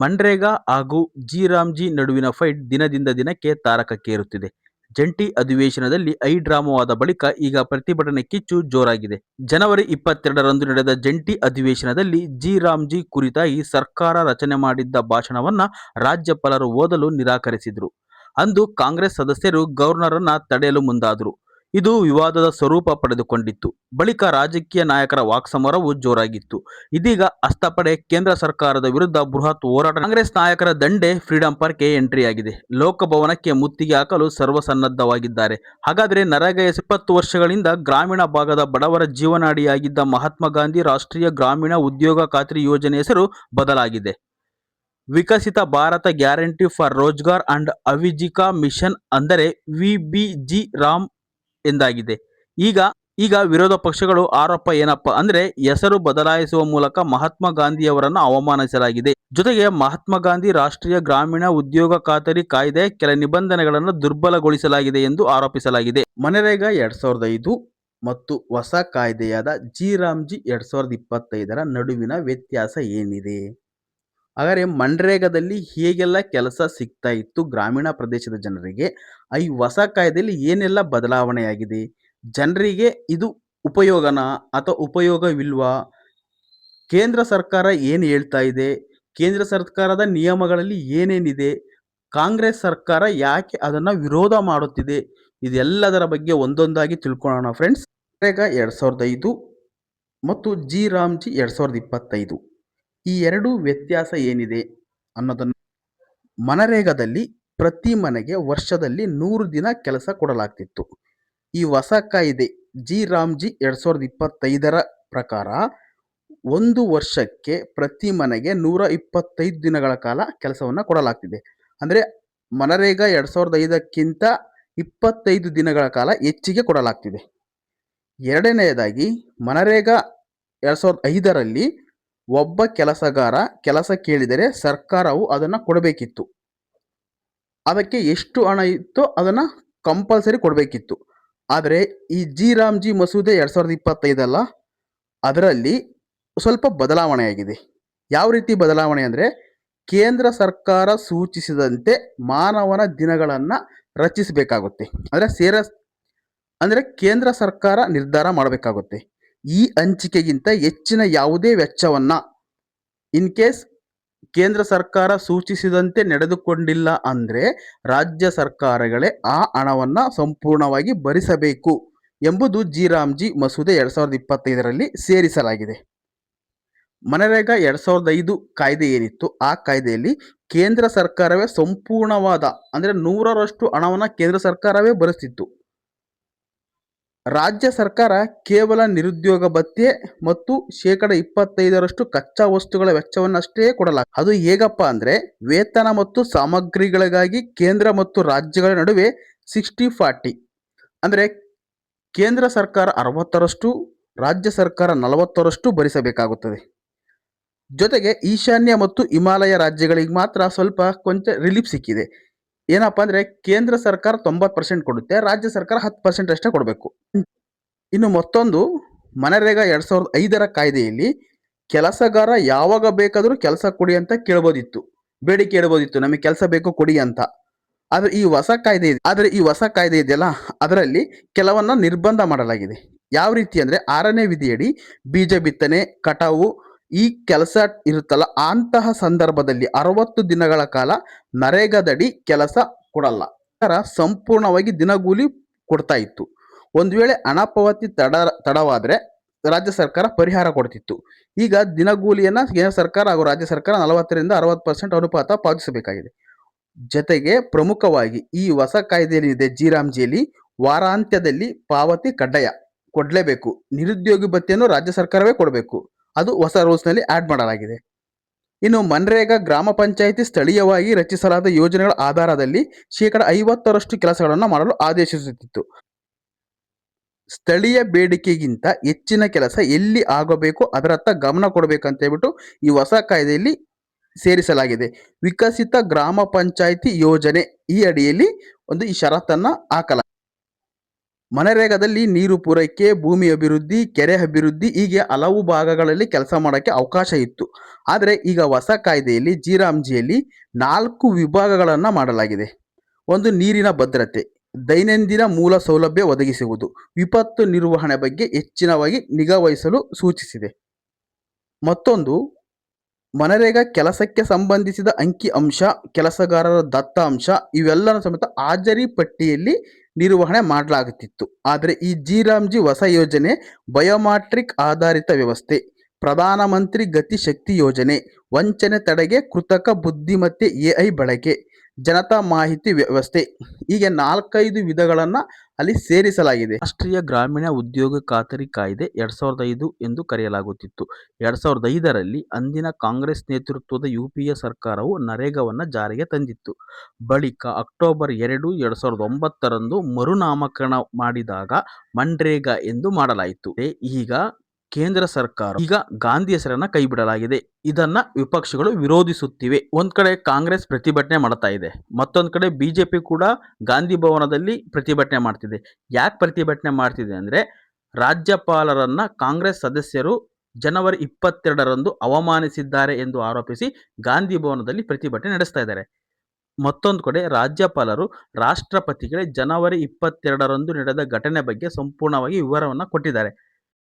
ಮನ್ರೇಗಾ ಹಾಗೂ ಜಿ ನಡುವಿನ ಫೈಟ್ ದಿನದಿಂದ ದಿನಕ್ಕೆ ತಾರಕಕ್ಕೇರುತ್ತಿದೆ. ಜಂಟಿ ಅಧಿವೇಶನದಲ್ಲಿ ಐಡ್ರಾಮಾವಾದ ಬಳಿಕ ಈಗ ಪ್ರತಿಭಟನೆ ಕಿಚ್ಚು ಜೋರಾಗಿದೆ. ಜನವರಿ 22ರಂದು ನಡೆದ ಜಂಟಿ ಅಧಿವೇಶನದಲ್ಲಿ ಜಿ ಕುರಿತಾಗಿ ಸರ್ಕಾರ ರಚನೆ ಮಾಡಿದ್ದ ಭಾಷಣವನ್ನ ರಾಜ್ಯಪಾಲರು ಓದಲು ನಿರಾಕರಿಸಿದ್ರು. ಅಂದು ಕಾಂಗ್ರೆಸ್ ಸದಸ್ಯರು ಗವರ್ನರನ್ನ ತಡೆಯಲು ಮುಂದಾದರು. ಇದು ವಿವಾದದ ಸ್ವರೂಪ ಪಡೆದುಕೊಂಡಿತ್ತು. ಬಳಿಕ ರಾಜಕೀಯ ನಾಯಕರ ವಾಕ್ಸಮರವು ಜೋರಾಗಿತ್ತು. ಇದೀಗ ಹಸ್ತಪಡೆ ಕೇಂದ್ರ ಸರ್ಕಾರದ ವಿರುದ್ಧ ಬೃಹತ್ ಹೋರಾಟ. ಕಾಂಗ್ರೆಸ್ ನಾಯಕರ ದಂಡೆ ಫ್ರೀಡಂ ಪಾರ್ಕ್ಗೆ ಎಂಟ್ರಿಯಾಗಿದೆ. ಲೋಕಭವನಕ್ಕೆ ಮುತ್ತಿಗೆ ಹಾಕಲು ಸರ್ವಸನ್ನದ್ಧವಾಗಿದ್ದಾರೆ. ಹಾಗಾದರೆ ನರೇಗಾ 20 ವರ್ಷಗಳಿಂದ ಗ್ರಾಮೀಣ ಭಾಗದ ಬಡವರ ಜೀವನಾಡಿಯಾಗಿದ್ದ ಮಹಾತ್ಮ ಗಾಂಧಿ ರಾಷ್ಟ್ರೀಯ ಗ್ರಾಮೀಣ ಉದ್ಯೋಗ ಖಾತ್ರಿ ಯೋಜನೆ ಹೆಸರು ಬದಲಾಗಿದೆ. Viksit Bharat guarantee for Rozgar and Ajeevika mission ಅಂದರೆ ವಿಬಿಜಿ ರಾಮ್ ಎಂದಾಗಿದೆ. ಈಗ ವಿರೋಧ ಪಕ್ಷಗಳು ಆರೋಪ ಏನಪ್ಪಾ ಅಂದ್ರೆ ಹೆಸರು ಬದಲಾಯಿಸುವ ಮೂಲಕ ಮಹಾತ್ಮ ಗಾಂಧಿಯವರನ್ನು ಅವಮಾನಿಸಲಾಗಿದೆ. ಜೊತೆಗೆ ಮಹಾತ್ಮ ಗಾಂಧಿ ರಾಷ್ಟ್ರೀಯ ಗ್ರಾಮೀಣ ಉದ್ಯೋಗ ಖಾತರಿ ಕಾಯ್ದೆ ಕೆಲ ನಿಬಂಧನೆಗಳನ್ನು ದುರ್ಬಲಗೊಳಿಸಲಾಗಿದೆ ಎಂದು ಆರೋಪಿಸಲಾಗಿದೆ. ಮನರೇಗಾ 2005 ಮತ್ತು ಹೊಸ ಕಾಯ್ದೆಯಾದ ಜಿ 2025ರ ನಡುವಿನ ವ್ಯತ್ಯಾಸ ಏನಿದೆ? ಹಾಗಾದರೆ ಮನ್ರೇಗಾದಲ್ಲಿ ಹೇಗೆಲ್ಲ ಕೆಲಸ ಸಿಗ್ತಾ ಇತ್ತು ಗ್ರಾಮೀಣ ಪ್ರದೇಶದ ಜನರಿಗೆ, ಈ ಹೊಸ ಕಾಯ್ದೆಯಲ್ಲಿ ಏನೆಲ್ಲ ಬದಲಾವಣೆಯಾಗಿದೆ, ಜನರಿಗೆ ಇದು ಉಪಯೋಗನಾ ಅಥವಾ ಉಪಯೋಗವಿಲ್ವಾ, ಕೇಂದ್ರ ಸರ್ಕಾರ ಏನು ಹೇಳ್ತಾ ಇದೆ, ಕೇಂದ್ರ ಸರ್ಕಾರದ ನಿಯಮಗಳಲ್ಲಿ ಏನೇನಿದೆ, ಕಾಂಗ್ರೆಸ್ ಸರ್ಕಾರ ಯಾಕೆ ಅದನ್ನು ವಿರೋಧ ಮಾಡುತ್ತಿದೆ, ಇದೆಲ್ಲದರ ಬಗ್ಗೆ ಒಂದೊಂದಾಗಿ ತಿಳ್ಕೊಳ್ಳೋಣ ಫ್ರೆಂಡ್ಸ್. ಮನ್ರೇಗಾ 2005 ಮತ್ತು ಜಿ 2025 ಈ ಎರಡು ವ್ಯತ್ಯಾಸ ಏನಿದೆ ಅನ್ನೋದನ್ನು. ಮನರೇಗಾದಲ್ಲಿ ಪ್ರತಿ ಮನೆಗೆ ವರ್ಷದಲ್ಲಿ 100 ದಿನ ಕೆಲಸ ಕೊಡಲಾಗ್ತಿತ್ತು. ಈ ಹೊಸ ಕಾಯ್ದೆ ಜಿ 2025ರ ಪ್ರಕಾರ 1 ವರ್ಷಕ್ಕೆ ಪ್ರತಿ ಮನೆಗೆ 125 ದಿನಗಳ ಕಾಲ ಕೆಲಸವನ್ನು ಕೊಡಲಾಗ್ತಿದೆ. ಅಂದರೆ ಮನರೇಗಾ 2005ಕ್ಕಿಂತ 25 ದಿನಗಳ ಕಾಲ ಹೆಚ್ಚಿಗೆ ಕೊಡಲಾಗ್ತಿದೆ. ಎರಡನೆಯದಾಗಿ ಮನರೇಗಾ 2005ರಲ್ಲಿ ಒಬ್ಬ ಕೆಲಸಗಾರ ಕೆಲಸ ಕೇಳಿದರೆ ಸರ್ಕಾರವು ಅದನ್ನು ಕೊಡಬೇಕಿತ್ತು. ಅದಕ್ಕೆ ಎಷ್ಟು ಹಣ ಇತ್ತೋ ಅದನ್ನು ಕಂಪಲ್ಸರಿ ಕೊಡಬೇಕಿತ್ತು. ಆದರೆ ಈ ಜಿ ಮಸೂದೆ 2025 ಅಲ್ಲ, ಅದರಲ್ಲಿ ಸ್ವಲ್ಪ ಬದಲಾವಣೆಯಾಗಿದೆ. ಯಾವ ರೀತಿ ಬದಲಾವಣೆ ಅಂದರೆ, ಕೇಂದ್ರ ಸರ್ಕಾರ ಸೂಚಿಸಿದಂತೆ ಮಾನವನ ದಿನಗಳನ್ನು ರಚಿಸಬೇಕಾಗುತ್ತೆ. ಅಂದರೆ ಕೇಂದ್ರ ಸರ್ಕಾರ ನಿರ್ಧಾರ ಮಾಡಬೇಕಾಗುತ್ತೆ. ಈ ಹಂಚಿಕೆಗಿಂತ ಹೆಚ್ಚಿನ ಯಾವುದೇ ವೆಚ್ಚವನ್ನು ಇನ್ ಕೇಸ್ ಕೇಂದ್ರ ಸರ್ಕಾರ ಸೂಚಿಸಿದಂತೆ ನಡೆದುಕೊಂಡಿಲ್ಲ ಅಂದರೆ ರಾಜ್ಯ ಸರ್ಕಾರಗಳೇ ಆ ಹಣವನ್ನು ಸಂಪೂರ್ಣವಾಗಿ ಭರಿಸಬೇಕು ಎಂಬುದು ಜಿ ಮಸೂದೆ 2025ರಲ್ಲಿ ಸೇರಿಸಲಾಗಿದೆ. ಮನರೇಗಾ 2005 ಕಾಯ್ದೆ ಏನಿತ್ತು, ಆ ಕಾಯ್ದೆಯಲ್ಲಿ ಕೇಂದ್ರ ಸರ್ಕಾರವೇ ಸಂಪೂರ್ಣವಾದ ಅಂದರೆ 100ರಷ್ಟು ಹಣವನ್ನು ಕೇಂದ್ರ ಸರ್ಕಾರವೇ ಭರಿಸ್ತಿತ್ತು. ರಾಜ್ಯ ಸರ್ಕಾರ ಕೇವಲ ನಿರುದ್ಯೋಗ ಭತ್ಯೆ ಮತ್ತು 25% ಕಚ್ಚಾ ವಸ್ತುಗಳ ವೆಚ್ಚವನ್ನಷ್ಟೇ ಕೊಡಲಾಗ್ತದೆ. ಅದು ಹೇಗಪ್ಪ ಅಂದರೆ, ವೇತನ ಮತ್ತು ಸಾಮಗ್ರಿಗಳಿಗಾಗಿ ಕೇಂದ್ರ ಮತ್ತು ರಾಜ್ಯಗಳ ನಡುವೆ 60-40 ಅಂದರೆ ಕೇಂದ್ರ ಸರ್ಕಾರ 60ರಷ್ಟು, ರಾಜ್ಯ ಸರ್ಕಾರ 40ರಷ್ಟು ಭರಿಸಬೇಕಾಗುತ್ತದೆ. ಜೊತೆಗೆ ಈಶಾನ್ಯ ಮತ್ತು ಹಿಮಾಲಯ ರಾಜ್ಯಗಳಿಗೆ ಮಾತ್ರ ಕೊಂಚ ರಿಲೀಫ್ ಸಿಕ್ಕಿದೆ. ಏನಪ್ಪ ಅಂದರೆ ಕೇಂದ್ರ ಸರ್ಕಾರ 90% ಕೊಡುತ್ತೆ, ರಾಜ್ಯ ಸರ್ಕಾರ 10% ಅಷ್ಟೇ ಕೊಡಬೇಕು. ಇನ್ನು ಮತ್ತೊಂದು, ಮನರೇಗಾ 2005ರ ಕಾಯ್ದೆಯಲ್ಲಿ ಕೆಲಸಗಾರ ಯಾವಾಗ ಬೇಕಾದರೂ ಕೆಲಸ ಕೊಡಿ ಅಂತ ಬೇಡಿಕೆ ಇಡಬಹುದಿತ್ತು, ನಮಗೆ ಕೆಲಸ ಬೇಕು ಕೊಡಿ ಅಂತ. ಆದರೆ ಈ ಹೊಸ ಕಾಯ್ದೆ ಇದೆಯಲ್ಲ, ಅದರಲ್ಲಿ ಕೆಲವನ್ನ ನಿರ್ಬಂಧ ಮಾಡಲಾಗಿದೆ. ಯಾವ ರೀತಿ ಅಂದರೆ, 6ನೇ ವಿಧಿಯಡಿ ಬೀಜ ಬಿತ್ತನೆ, ಕಟಾವು ಈ ಕೆಲಸ ಇರುತ್ತಲ್ಲ, ಅಂತಹ ಸಂದರ್ಭದಲ್ಲಿ 60 ದಿನಗಳ ಕಾಲ ನರೇಗಾದಡಿ ಕೆಲಸ ಕೊಡಲ್ಲ. ಸಂಪೂರ್ಣವಾಗಿ ದಿನಗೂಲಿ ಕೊಡ್ತಾ ಇತ್ತು. ಒಂದು ವೇಳೆ ಹಣ ಪಾವತಿ ತಡವಾದರೆ ರಾಜ್ಯ ಸರ್ಕಾರ ಪರಿಹಾರ ಕೊಡ್ತಿತ್ತು. ಈಗ ದಿನಗೂಲಿಯನ್ನು ಕೇಂದ್ರ ಸರ್ಕಾರ ಹಾಗೂ ರಾಜ್ಯ ಸರ್ಕಾರ 40ರಿಂದ 60% ಅನುಪಾತ ಪಾವತಿಸಬೇಕಾಗಿದೆ. ಜೊತೆಗೆ ಪ್ರಮುಖವಾಗಿ ಈ ಹೊಸ ಕಾಯ್ದೆಯಲ್ಲಿದೆ ಜಿಯಲ್ಲಿ ವಾರಾಂತ್ಯದಲ್ಲಿ ಪಾವತಿ ಕಡ್ಡಾಯ ಕೊಡಲೇಬೇಕು. ನಿರುದ್ಯೋಗಿ ಭತ್ಯೆಯನ್ನು ರಾಜ್ಯ ಸರ್ಕಾರವೇ ಕೊಡಬೇಕು. ಅದು ಹೊಸ ರೂಲ್ಸ್ನಲ್ಲಿ ಆ್ಯಡ್ ಮಾಡಲಾಗಿದೆ. ಇನ್ನು ಮನ್ರೇಗಾ ಗ್ರಾಮ ಪಂಚಾಯಿತಿ ಸ್ಥಳೀಯವಾಗಿ ರಚಿಸಲಾದ ಯೋಜನೆಗಳ ಆಧಾರದಲ್ಲಿ 50% ಕೆಲಸಗಳನ್ನು ಮಾಡಲು ಆದೇಶಿಸುತ್ತಿತ್ತು. ಸ್ಥಳೀಯ ಬೇಡಿಕೆಗಿಂತ ಹೆಚ್ಚಿನ ಕೆಲಸ ಎಲ್ಲಿ ಆಗಬೇಕು ಅದರತ್ತ ಗಮನ ಕೊಡಬೇಕಂತ ಹೇಳ್ಬಿಟ್ಟು ಈ ಹೊಸ ಕಾಯ್ದೆಯಲ್ಲಿ ಸೇರಿಸಲಾಗಿದೆ. ವಿಕಸಿತ ಗ್ರಾಮ ಪಂಚಾಯಿತಿ ಯೋಜನೆ ಈ ಅಡಿಯಲ್ಲಿ ಈ ಷರತ್ತನ್ನು ಹಾಕಲಾಗಿದೆ. ಮನರೇಗಾದಲ್ಲಿ ನೀರು ಪೂರೈಕೆ, ಭೂಮಿ ಅಭಿವೃದ್ಧಿ, ಕೆರೆ ಅಭಿವೃದ್ಧಿ ಹೀಗೆ ಹಲವು ಭಾಗಗಳಲ್ಲಿ ಕೆಲಸ ಮಾಡೋಕ್ಕೆ ಅವಕಾಶ ಇತ್ತು. ಆದರೆ ಈಗ ಹೊಸ ಕಾಯ್ದೆಯಲ್ಲಿ ಜಿ.ರಾಮ್ಜಿಯಲ್ಲಿ 4 ವಿಭಾಗಗಳನ್ನು ಮಾಡಲಾಗಿದೆ. ಒಂದು, ನೀರಿನ ಭದ್ರತೆ, ದೈನಂದಿನ ಮೂಲ ಸೌಲಭ್ಯ ಒದಗಿಸುವುದು, ವಿಪತ್ತು ನಿರ್ವಹಣೆ ಬಗ್ಗೆ ಹೆಚ್ಚಿನವಾಗಿ ನಿಗಾ ವಹಿಸಲು ಸೂಚಿಸಿದೆ. ಮತ್ತೊಂದು, ಮನರೇಗಾ ಕೆಲಸಕ್ಕೆ ಸಂಬಂಧಿಸಿದ ಅಂಕಿ ಅಂಶ, ಕೆಲಸಗಾರರ ದತ್ತಾಂಶ ಇವೆಲ್ಲರ ಸಮೇತ ಹಾಜರಿ ಪಟ್ಟಿಯಲ್ಲಿ ನಿರ್ವಹಣೆ ಮಾಡಲಾಗುತ್ತಿತ್ತು. ಆದರೆ ಈ ಜಿ.ರಾಮ್ಜಿ ಹೊಸ ಯೋಜನೆ ಬಯೋಮೆಟ್ರಿಕ್ ಆಧಾರಿತ ವ್ಯವಸ್ಥೆ, ಪ್ರಧಾನಮಂತ್ರಿ ಗತಿ ಶಕ್ತಿ ಯೋಜನೆ, ವಂಚನೆ ತಡೆಗೆ ಕೃತಕ ಬುದ್ಧಿಮತ್ತೆ ಎಐ ಬಳಕೆ, ಜನತಾ ಮಾಹಿತಿ ವ್ಯವಸ್ಥೆ ಹೀಗೆ 4-5 ವಿಧಗಳನ್ನು ಅಲ್ಲಿ ಸೇರಿಸಲಾಗಿದೆ. ರಾಷ್ಟ್ರೀಯ ಗ್ರಾಮೀಣ ಉದ್ಯೋಗ ಖಾತರಿ ಕಾಯ್ದೆ 2005 ಎಂದು ಕರೆಯಲಾಗುತ್ತಿತ್ತು. 2005ರಲ್ಲಿ ಅಂದಿನ ಕಾಂಗ್ರೆಸ್ ನೇತೃತ್ವದ ಯುಪಿಎ ಸರ್ಕಾರವು ನರೇಗಾವನ್ನು ಜಾರಿಗೆ ತಂದಿತ್ತು. ಬಳಿಕ ಅಕ್ಟೋಬರ್ 2, 2009ರಂದು ಮರುನಾಮಕರಣ ಮಾಡಿದಾಗ ಮನ್ರೇಗಾ ಎಂದು ಮಾಡಲಾಯಿತು. ಈಗ ಕೇಂದ್ರ ಸರ್ಕಾರ ಗಾಂಧಿ ಹೆಸರನ್ನ ಕೈಬಿಡಲಾಗಿದೆ. ಇದನ್ನ ವಿಪಕ್ಷಗಳು ವಿರೋಧಿಸುತ್ತಿವೆ. ಒಂದ್ ಕಡೆ ಕಾಂಗ್ರೆಸ್ ಪ್ರತಿಭಟನೆ ಮಾಡ್ತಾ ಇದೆ, ಮತ್ತೊಂದ್ ಕಡೆ ಬಿಜೆಪಿ ಕೂಡ ಗಾಂಧಿ ಭವನದಲ್ಲಿ ಪ್ರತಿಭಟನೆ ಮಾಡ್ತಿದೆ. ಯಾಕೆ ಪ್ರತಿಭಟನೆ ಮಾಡ್ತಿದೆ ಅಂದ್ರೆ, ರಾಜ್ಯಪಾಲರನ್ನ ಕಾಂಗ್ರೆಸ್ ಸದಸ್ಯರು ಜನವರಿ 22ರಂದು ಅವಮಾನಿಸಿದ್ದಾರೆ ಎಂದು ಆರೋಪಿಸಿ ಗಾಂಧಿ ಭವನದಲ್ಲಿ ಪ್ರತಿಭಟನೆ ನಡೆಸ್ತಾ ಇದ್ದಾರೆ. ಮತ್ತೊಂದು ಕಡೆ ರಾಜ್ಯಪಾಲರು ರಾಷ್ಟ್ರಪತಿಗಳೇ ಜನವರಿ 22ರಂದು ನಡೆದ ಘಟನೆ ಬಗ್ಗೆ ಸಂಪೂರ್ಣವಾಗಿ ವಿವರವನ್ನು ಕೊಟ್ಟಿದ್ದಾರೆ.